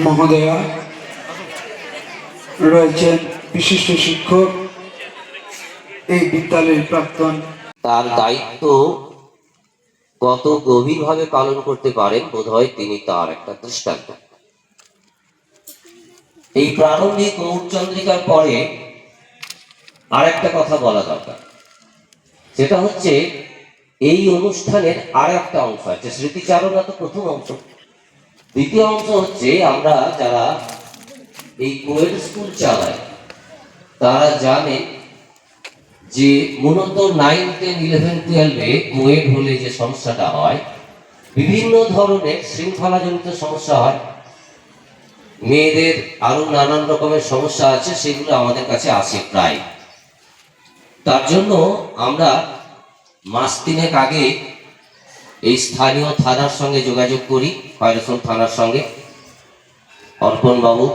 মহোদয়া রয়েছেন বিশিষ্ট শিক্ষক, এই বিদ্যালয়ের প্রাক্তন। তার দায়িত্ব কত গভীরভাবে পালন করতে পারেন বোধহয় তিনি তার একটা দৃষ্টান্ত। এই প্রারম্ভিক মৌচন্দ্রিকার পরে আর একটা কথা বলা দরকার, সেটা হচ্ছে এই অনুষ্ঠানের আর একটা অংশ আছে। স্মৃতিচারণা তো প্রথম অংশ, দ্বিতীয় অংশ হচ্ছে আমরা যারা এই কোয়েড স্কুল চালাই তারা জানে যে মূলত 9, 10, 11, 12-এ কোয়েড হলে যে সমস্যাটা হয়, বিভিন্ন ধরনের শৃঙ্খলাজনিত সমস্যা হয়, মেয়েদের আরো নানান রকমের সমস্যা আছে, সেগুলো আমাদের কাছে আসে প্রায়। তার জন্য আমরা মাস 3 আগে এই স্থানীয় থানার সঙ্গে যোগাযোগ করি, খয়রসোল থানার সঙ্গে। অর্পণ বাবু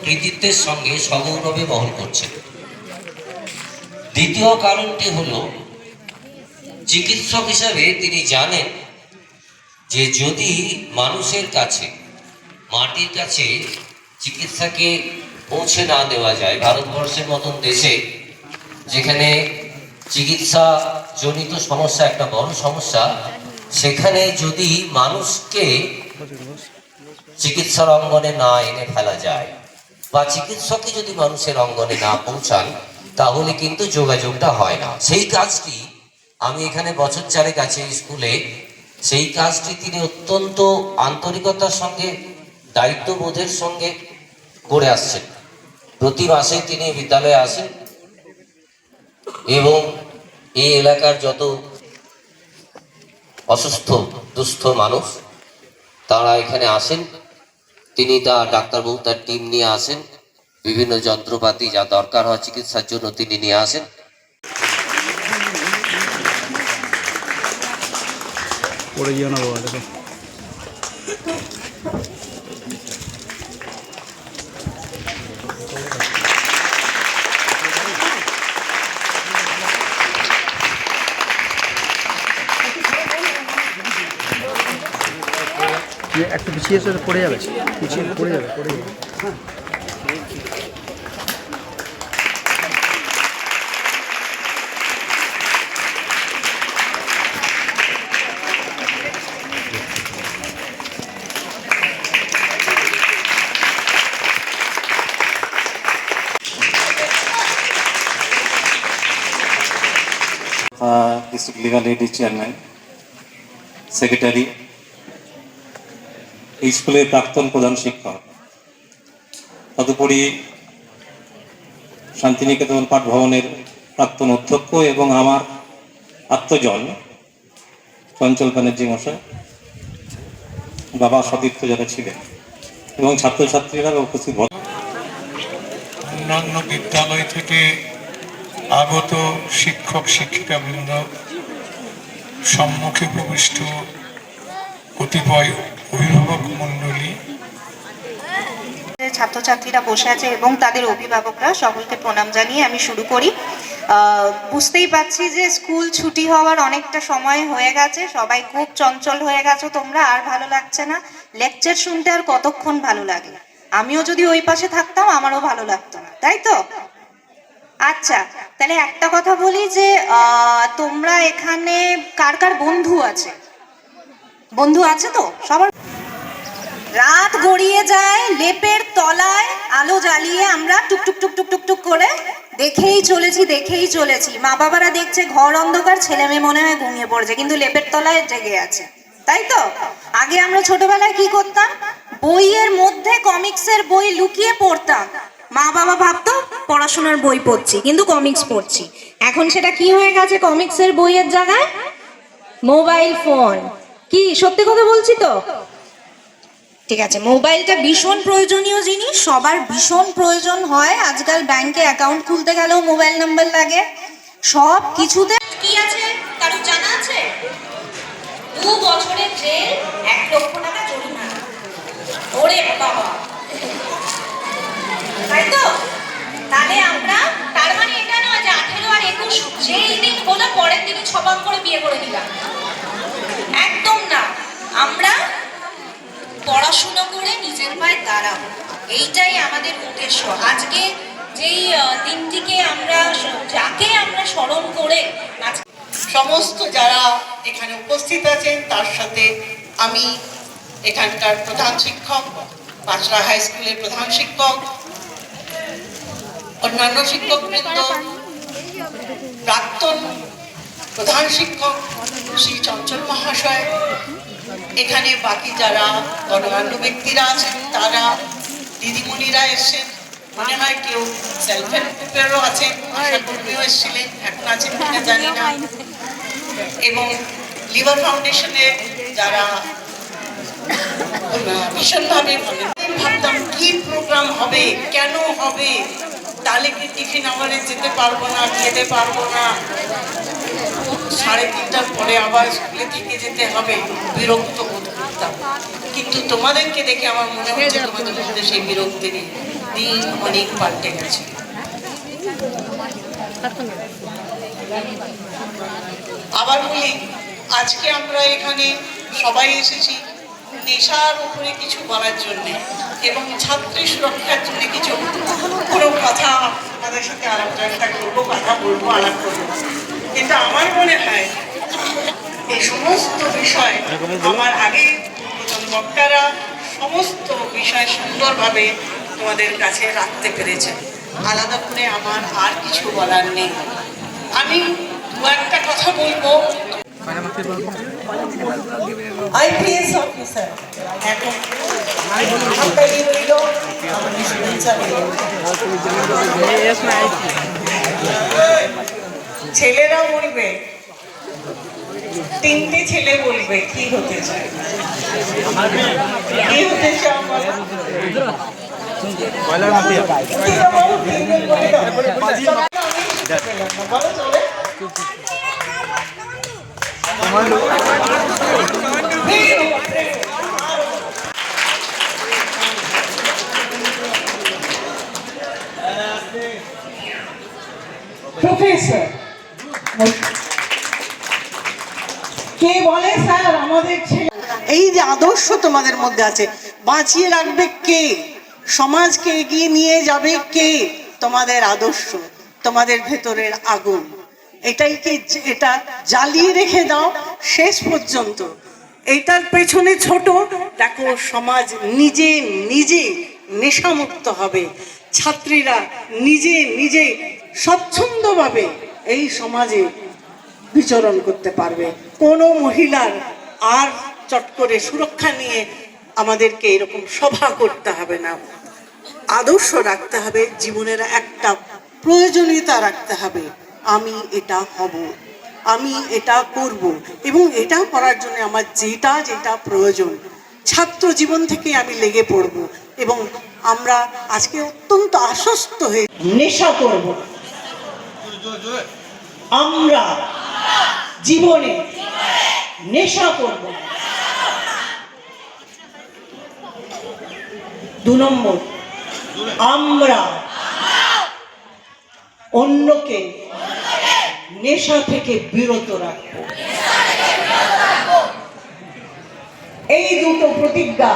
কৃতিত্বের সঙ্গে সগৌরবে বহন করছেন। দ্বিতীয় কারণটি হলো, চিকিৎসক হিসাবে তিনি জানেন যে যদি মানুষের কাছে, মাটির কাছে চিকিৎসাকে পৌঁছে না দেওয়া যায়, ভারতবর্ষের মতন দেশে যেখানে চিকিৎসা জনিত সমস্যা একটা বড় সমস্যা, সেখানে যদি মানুষকে চিকিৎসার অঙ্গনে না এনে ফেলা যায় বা চিকিৎসকই যদি মানুষের অঙ্গনে না পৌঁছান, তাহলে কিন্তু যোগাযোগটা হয় না। সেই কাজটি আমি এখানে বছর 4 আছে স্কুলে, সেই কাজটি তিনি অত্যন্ত আন্তরিকতার সঙ্গে, দায়িত্ববোধের সঙ্গে করে আসছেন। প্রতি মাসে তিনি বিদ্যালয়ে আসেন এবং এই এলাকার যত অসুস্থ দুস্থ মানুষ তারা এখানে আসেন, তিনি তার ডাক্তারবাবু তার টিম নিয়ে আসেন, বিভিন্ন যন্ত্রপাতি যা দরকার হয় চিকিৎসার জন্য তিনি নিয়ে আসেন। একটু পিছিয়ে এসে পড়ে যাবে, পিছিয়ে পড়ে যাবে, পড়ে যাবে। ডিস্ট্রিক্ট লিগাল এইডের চেয়ারম্যান, সেক্রেটারি, এই স্কুলের প্রাক্তন প্রধান শিক্ষক, তদুপরি শান্তিনিকেতন পাঠ ভবনের প্রাক্তন অধ্যক্ষ এবং আমার আত্মজন চঞ্চল ব্যানার্জি মশাই, বাবা সতীর্থ যারা ছিলেন এবং ছাত্রছাত্রীরা উপস্থিত। অন্যান্য বিদ্যালয় থেকে আগত শিক্ষক শিক্ষিকাবৃন্দ, সম্মুখে উপবিষ্ট কতিপয় অভিভাবক মণ্ডলী, ছাত্রছাত্রীরা বসে আছে এবং তাদের অভিভাবকরা, সকলকে প্রণাম জানিয়ে আমি শুরু করি। বুঝতেই পারছি যে স্কুল ছুটি হওয়ার অনেকটা সময় হয়ে গেছে, সবাই খুব চঞ্চল হয়ে গেছো তোমরা, আর ভালো লাগছে না। লেকচার শুনতে আর কতক্ষণ ভালো লাগে? আমিও যদি ওই পাশে থাকতাম আমারও ভালো লাগতো না, তাই তো? আচ্ছা, তাহলে একটা কথা বলি যে তোমরা এখানে কার কার বন্ধু আছে? বন্ধু আছে তো সবার? রাত গড়িয়ে যায়, লেপের তলায় আলো জ্বালিয়ে আমরা টুকটুক টুকটুক টুকটুক করে দেখেই চলেছি। মা বাবারা দেখছে ঘর অন্ধকার, ছেলে মেয়ে মনে হয় ঘুমিয়ে পড়েছে, কিন্তু লেপের তলায় জেগে আছে, তাই তো? আগে আমরা ছোটবেলায় কি করতাম? বইয়ের মধ্যে কমিক্সের বই লুকিয়ে পড়তাম। মা বাবা ভাবতো পড়াশোনার বই পড়ছি, কিন্তু কমিক্স পড়ছি। এখন সেটা কি হয়ে গেছে? কমিক্সের বইয়ের জায়গায় মোবাইল ফোন। কি সত্যি কথা বলছি তো? ঠিক আছে, মোবাইলটা ভীষণ প্রয়োজনীয় জিনিস, সবার ভীষণ প্রয়োজন হয়। আজকাল ব্যাংকে অ্যাকাউন্ট খুলতে গেলেও মোবাইল নাম্বার লাগে, সব কিছুতে। কি আছে কারো জানা আছে? 2 বছরের জেল, 1 লক্ষ টাকা জরিমানা। ওরে বাবা, তাই তো? তাহলে আমরা, তার মানে এটা নয় যে 18 আর 21 যেই দিন হলো পরের দিনই ছবাক করে বিয়ে করে দিলাম, একদম না। আমরা পড়াশোনা করে দাঁড়াবো, এইটাই আমাদের উদ্দেশ্য। আজকে যেই দিনটিকে যাকে আমরা স্মরণ করে আজকে সমস্ত যারা এখানে উপস্থিত আছেন, তার সাথে আমি এখানকার প্রধান শিক্ষক, পাঁচরা হাই স্কুলের প্রধান শিক্ষক, অন্যান্য শিক্ষকবৃন্দ, প্রাক্তন প্রধান শিক্ষক শ্রী চঞ্চল মহাশয়, এখানে বাকি যারা গণমান্য ব্যক্তিরা আছেন, তারা দিদিমণিরা এসেছেন, মনে হয় কেউ সেলফ হেল্প গ্রুপেরও আছেন, আশাকর্মীও এসেছিলেন, এখন আছেন কিনা জানি না, এবং লিভার ফাউন্ডেশনের যারা ভীষণভাবে ভাবতাম কি প্রোগ্রাম হবে, কেন হবে, তাহলে কি টিফিন আওয়ারে যেতে পারবো না, খেতে পারবো না, 3:30টার পরে আবার স্কুলে থেকে যেতে হবে, বিরক্ত বোধ করতাম। কিন্তু তোমাদেরকে দেখে আমার মনে হচ্ছে তোমাদের মধ্যে সেই বিরক্তি নেই, দিন অনেক পাল্টে গেছে। আবার বলি, আজকে আমরা এখানে সবাই এসেছি নেশার উপরে কিছু বলার জন্য এবং ছাত্রী সুরক্ষার জন্য কিছু কোনো কথা আমাদের সাথে আলাপটা করবো, কথা বলবো, আলাপ করবো। কিন্তু আমার মনে হয় এই সমস্ত বিষয় আমার আগে প্রথম বক্তারা সমস্ত বিষয় সুন্দরভাবে তোমাদের কাছে রাখতে পেরেছেন। আলাদা করে আমার আর কিছু বলার নেই। আমি দু একটা কথা বলবো। আইপিএস অফিসার এখন ছেলেরা বলবে, 3টে ছেলে বলবে কি হতে চায়, কি হতে চাও? বলো চলে। প্রফেসর কে বলে স্যার আমাদের ছেলে, এই যে আদর্শ তোমাদের মধ্যে আছে, বাঁচিয়ে রাখবে কে, সমাজকে এগিয়ে নিয়ে যাবে কে? তোমাদের আদর্শ, তোমাদের ভেতরের আগুন, এটাইকে এটা জ্বালিয়ে রেখে দাও শেষ পর্যন্ত। এইটার পেছনে ছোট দেখো, সমাজ নিজে নিজে নেশামুক্ত হবে, ছাত্রীরা নিজে নিজে স্বচ্ছন্দভাবে এই সমাজে বিচরণ করতে পারবে। কোনো মহিলার আর চট করে সুরক্ষা নিয়ে আমাদেরকে এরকম সভা করতে হবে না। আদর্শ রাখতে হবে, জীবনের একটা প্রয়োজনীয়তা রাখতে হবে, আমি এটা হব, আমি এটা করব, এবং এটা করার জন্য আমার যেটা যেটা প্রয়োজন ছাত্র জীবন থেকে আমি লেগে পড়ব। এবং আমরা আজকে অত্যন্ত আশ্বস্ত হয়ে নেশা করব, আমরা জীবনে নেশা করব। 2 নম্বর, আমরা অন্যকে নেশা থেকে বিরত রাখবো। এই দুটো প্রতিজ্ঞা,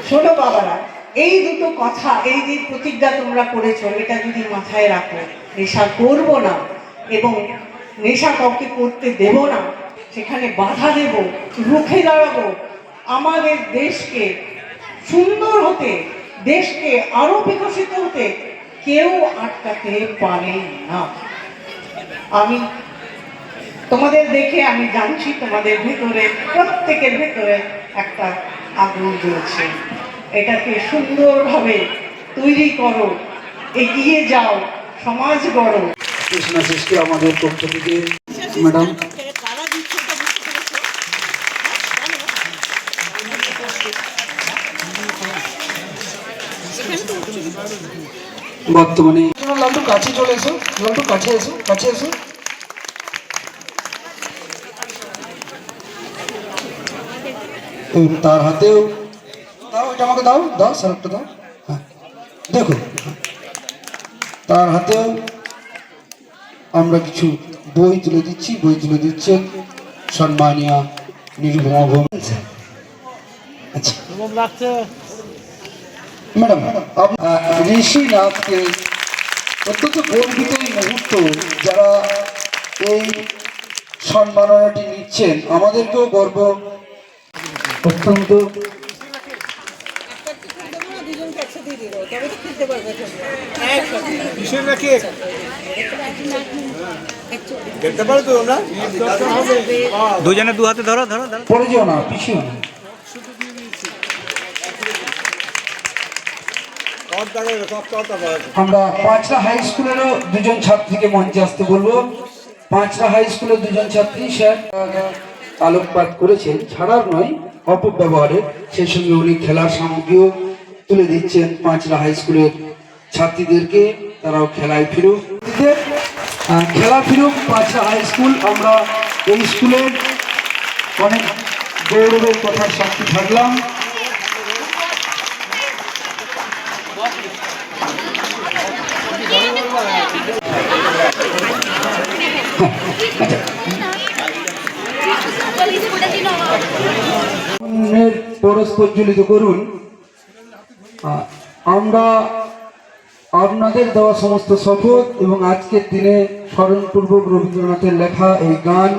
শোনো বাবারা, এই দুটো কথা, এই যে প্রতিজ্ঞা তোমরা করেছো, এটা যদি মাথায় রাখো, নেশা করব না এবং নেশা কাউকে করতে দেব না, সেখানে বাধা দেব, রুখে দাঁড়াবো, আমাদের দেশকে সুন্দর হতে, দেশকে আরো বিকশিত হতে কেউ আটকাতে পারে না। আমি তোমাদের দেখে আমি জানছি তোমাদের ভেতরে, প্রত্যেকের ভেতরে একটা আগুন জ্বলছে। এটাকে সুন্দরভাবে তৈরি করো, এগিয়ে যাও, সমাজ গড়ো। কৃষ্ণা সৃষ্টি আমাদের পক্ষ থেকে ম্যাডাম বর্তমানে লালটু কাছে চলে এসো, লালটু কাছে এসো, কাছে এসো। তার হাতেও দাও, এটা আমাকে দাও, দাও স্যারটা দাও। হ্যাঁ দেখো, তার হাতেও আমরা কিছু বই তুলে দিচ্ছি, বই তুলে দিচ্ছেন সম্মানীয় নিরুপমা ভৌমিক। আচ্ছা ম্যাডাম ঋষিনাথকে অত্যন্ত গর্বিত এই মুহূর্ত, যারা এই সম্মাননাটি নিচ্ছেন আমাদেরকেও গর্ব অত্যন্ত। দুজনে দু হাতে ধরো ধরো ধরো। পড়ে যেও না, পিছিয়ে না। আমরা পাঁচরা হাই স্কুলেরও দুজন ছাত্রীকে মঞ্চে আসতে বলবো। পাঁচরা হাই স্কুলের দুজন ছাত্রী স্যার আলোকপাত করেছেন, ছাড়ার নয় অপব্যবহারের, সেই সঙ্গে উনি খেলার সামগ্রীও তুলে দিচ্ছেন পাঁচরা হাই স্কুলের ছাত্রীদেরকে, তারাও খেলায় ফিরুক, খেলা ফিরুক পাঁচরা হাই স্কুল। আমরা এই স্কুলের অনেক গৌরবের কথার সাক্ষী থাকলাম। পরশ প্রজ্বলিত করুন। আমরা আপনাদের দেওয়া সমস্ত শপথ এবং আজকের দিনে স্মরণপূর্বক রবীন্দ্রনাথের লেখা এই গান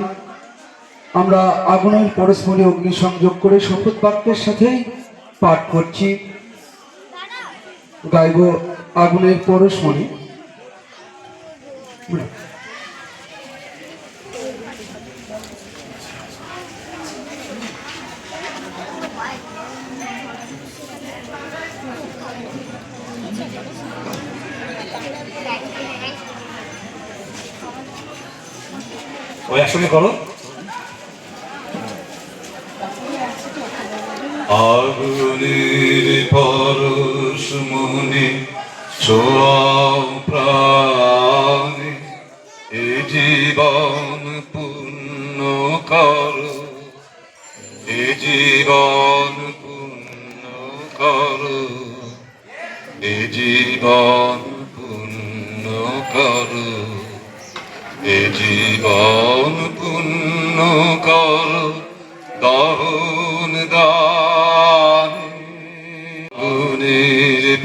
আমরা আগুনের পরস্পরে অগ্নিসংযোগ করে শপথ বাক্যের সাথেই পাঠ করছি। গাইব আগুনের পরশমণি। ওই একসঙ্গে করো। আগুনের পরশমণি ছোঁয়াও প্রাণে, এ জীবন পূর্ণ করো, এ জীবন পূর্ণ করো, এ জীবন পূর্ণ করো, এ জীবন পূর্ণ করো দহন দানের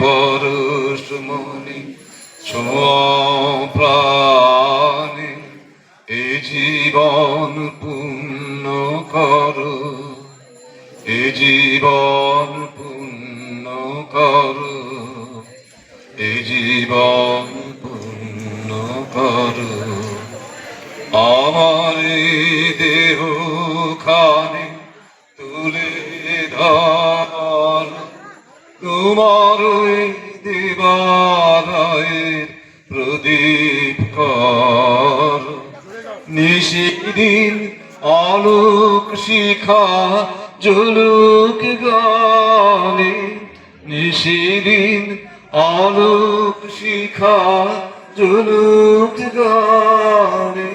পরশমণি ছোঁয়াও প্রাণে, এ জীবন পূর্ণ করো, এ জীবন পূর্ণ করো, এ জীবন পূর্ণ করো। আমার দেহ খানে তুলে ধর, তোমার দেবালয়ের প্রদীপ কর, নিশিদিন আলোক শিখা জ্বলুক গানে, নিশিদিন আলোক শিখা জ্বলুক গানে।